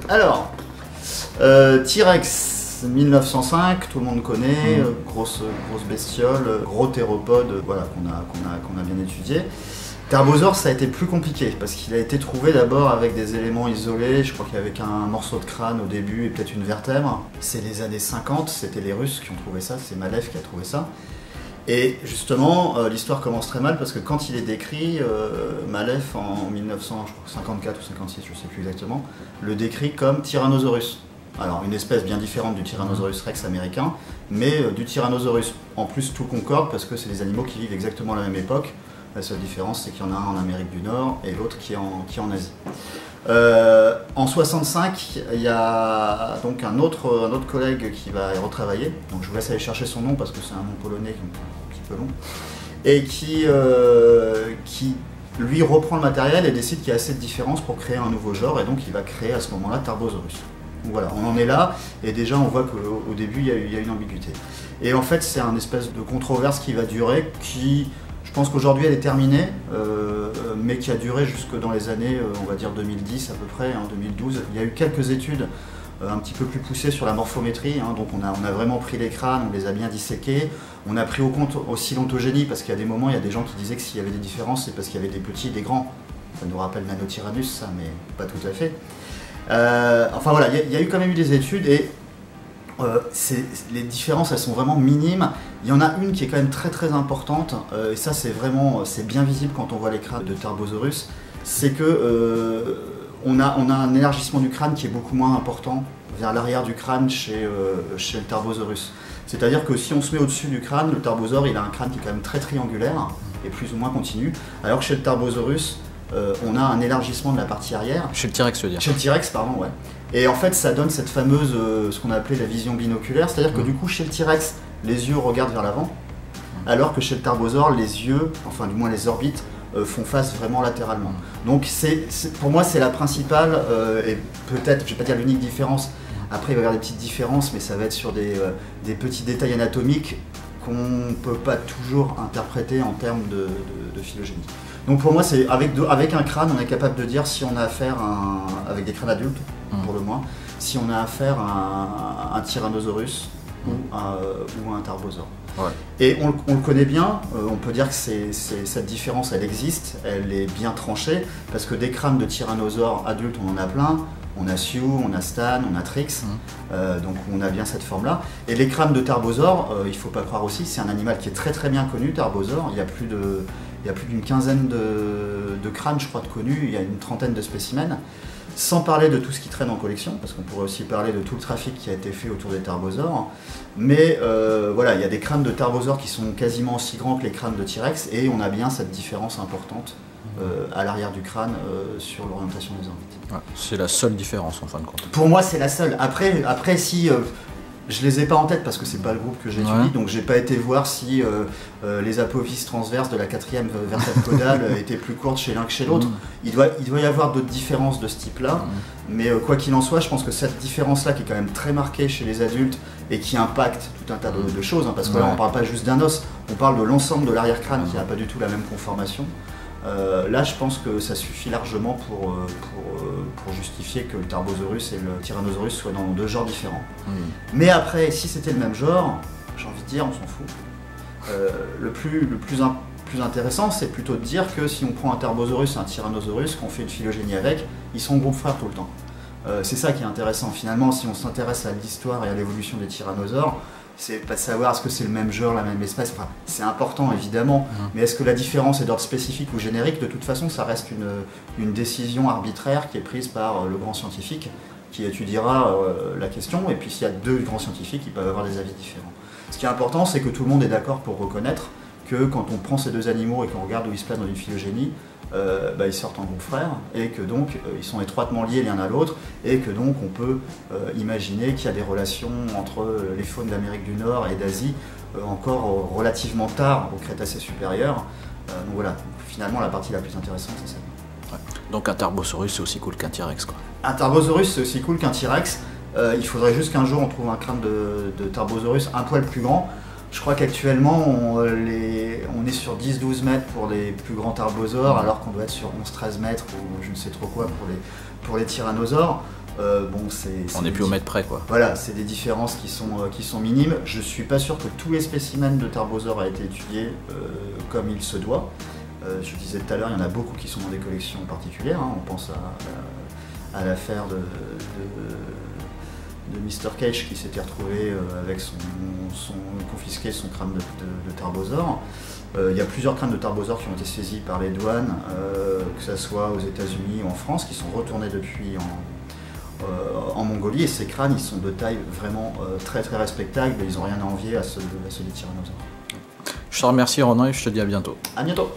Alors, T-Rex 1905, tout le monde connaît, grosse bestiole, gros théropode, voilà, qu'on a bien étudié. Tarbosaure, ça a été plus compliqué parce qu'il a été trouvé d'abord avec des éléments isolés. Je crois qu'il y avait qu'un morceau de crâne au début et peut-être une vertèbre. C'est les années 50, c'était les Russes qui ont trouvé ça, c'est Malev qui a trouvé ça. Et justement, l'histoire commence très mal parce que quand il est décrit, Malev en 1954 ou 56, je ne sais plus exactement, le décrit comme Tyrannosaurus. Alors une espèce bien différente du Tyrannosaurus rex américain, mais du Tyrannosaurus. En plus tout concorde parce que c'est des animaux qui vivent exactement à la même époque. La seule différence, c'est qu'il y en a un en Amérique du Nord et l'autre qui est en Asie. En 65, il y a donc un autre collègue qui va y retravailler. Donc je vous laisse aller chercher son nom parce que c'est un nom polonais qui est un petit peu long. Et qui lui reprend le matériel et décide qu'il y a assez de différences pour créer un nouveau genre. Et donc il va créer à ce moment-là Tarbosaurus. Donc voilà, on en est là, et déjà on voit qu'au début il y a une ambiguïté. Et en fait c'est un espèce de controverse qui va durer, qui... Je pense qu'aujourd'hui elle est terminée, mais qui a duré jusque dans les années, on va dire 2010 à peu près, hein, 2012. Il y a eu quelques études un petit peu plus poussées sur la morphométrie, hein, donc on a vraiment pris les crânes, on les a bien disséqués. On a pris au compte aussi l'ontogénie, parce qu'il y a des moments, il y a des gens qui disaient que s'il y avait des différences, c'est parce qu'il y avait des petits et des grands. Ça nous rappelle Nanotyrannus, ça, mais pas tout à fait. Enfin voilà, il y a eu quand même eu des études, et les différences elles sont vraiment minimes. Il y en a une qui est quand même très importante, et ça c'est bien visible quand on voit les crânes de Tarbosaurus, c'est que on a un élargissement du crâne qui est beaucoup moins important vers l'arrière du crâne chez le Tarbosaurus. C'est-à-dire que si on se met au-dessus du crâne, le Tarbosaure il a un crâne qui est quand même très triangulaire et plus ou moins continu, alors que chez le Tarbosaurus on a un élargissement de la partie arrière. Chez le T-Rex, je veux dire. Chez le T-Rex, pardon, ouais. Et en fait, ça donne cette fameuse, ce qu'on a appelé la vision binoculaire, c'est-à-dire que du coup, chez le T-Rex, les yeux regardent vers l'avant, alors que chez le Tarbosaure, les yeux, enfin du moins les orbites, font face vraiment latéralement. Donc pour moi, c'est la principale, et peut-être, je vais pas dire l'unique différence, après il va y avoir des petites différences, mais ça va être sur des petits détails anatomiques qu'on ne peut pas toujours interpréter en termes de phylogénie. Donc pour moi, c'est avec un crâne, on est capable de dire si on a affaire avec des crânes adultes, pour le moins, si on a affaire à un Tyrannosaurus ou un Tarbosaure. Ouais. Et on le connaît bien, on peut dire que cette différence, elle existe, elle est bien tranchée, parce que des crânes de Tyrannosaure adultes, on en a plein. On a Sioux, on a Stan, on a Trix, donc on a bien cette forme-là. Et les crânes de Tarbosaure, il ne faut pas croire aussi, c'est un animal qui est très bien connu, Tarbosaure. Il y a plus d'une quinzaine de crânes, je crois, de connus, il y a une trentaine de spécimens. Sans parler de tout ce qui traîne en collection, parce qu'on pourrait aussi parler de tout le trafic qui a été fait autour des Tarbosaures. Mais voilà, il y a des crânes de Tarbosaure qui sont quasiment aussi grands que les crânes de T-Rex, et on a bien cette différence importante à l'arrière du crâne sur l'orientation des orbites. Ouais, c'est la seule différence en fin de compte. Pour moi, c'est la seule. Après si je les ai pas en tête parce que c'est pas le groupe que j'étudie, donc j'ai pas été voir si les apophyses transverses de la quatrième vertèbre caudale étaient plus courtes chez l'un que chez l'autre. Il doit y avoir d'autres différences de ce type-là, mais quoi qu'il en soit, je pense que cette différence-là qui est quand même très marquée chez les adultes et qui impacte tout un tas de choses, hein, parce que là on parle pas juste d'un os, on parle de l'ensemble de l'arrière-crâne qui n'a pas du tout la même conformation. Là, je pense que ça suffit largement pour justifier que le Tarbosaurus et le Tyrannosaurus soient dans deux genres différents. Mais après, si c'était le même genre, j'ai envie de dire, on s'en fout. Le plus intéressant, c'est plutôt de dire que si on prend un Tarbosaurus et un Tyrannosaurus, qu'on fait une phylogénie avec, ils sont groupes frères tout le temps. C'est ça qui est intéressant. Finalement, si on s'intéresse à l'histoire et à l'évolution des tyrannosaures, c'est pas de savoir est-ce que c'est le même genre, la même espèce, enfin, c'est important évidemment, mais est-ce que la différence est d'ordre spécifique ou générique? De toute façon, ça reste une décision arbitraire qui est prise par le grand scientifique qui étudiera la question, et puis s'il y a deux grands scientifiques, ils peuvent avoir des avis différents. Ce qui est important, c'est que tout le monde est d'accord pour reconnaître que quand on prend ces deux animaux et qu'on regarde où ils se placent dans une phylogénie, ils sortent en groupe frère, et que donc ils sont étroitement liés l'un à l'autre, et que donc on peut imaginer qu'il y a des relations entre les faunes d'Amérique du Nord et d'Asie encore relativement tard au Crétacé supérieur. Donc voilà, finalement la partie la plus intéressante c'est celle-là. Ouais. Donc un Tarbosaurus c'est aussi cool qu'un T-Rex, quoi. Un Tarbosaurus c'est aussi cool qu'un T-Rex. Il faudrait juste qu'un jour on trouve un crâne de Tarbosaurus un poil plus grand. Je crois qu'actuellement, on est sur 10-12 mètres pour les plus grands Tarbosaures, alors qu'on doit être sur 11-13 mètres ou je ne sais trop quoi pour les tyrannosaures, bon, on n'est plus au mètre près, quoi. Voilà, c'est des différences qui sont minimes. Je suis pas sûr que tous les spécimens de tarbosaures aient été étudiés comme il se doit. Je disais tout à l'heure, il y en a beaucoup qui sont dans des collections particulières. Hein. On pense à l'affaire de Mr. Cage qui s'était retrouvé avec confisqué son crâne de tarbosaure. Il y a plusieurs crânes de tarbosaures qui ont été saisis par les douanes, que ce soit aux États-Unis ou en France, qui sont retournés depuis en Mongolie, et ces crânes ils sont de taille vraiment très très respectable, et ils n'ont rien à envier à ceux des tyrannosaures. Je te remercie Ronan et je te dis à bientôt. À bientôt.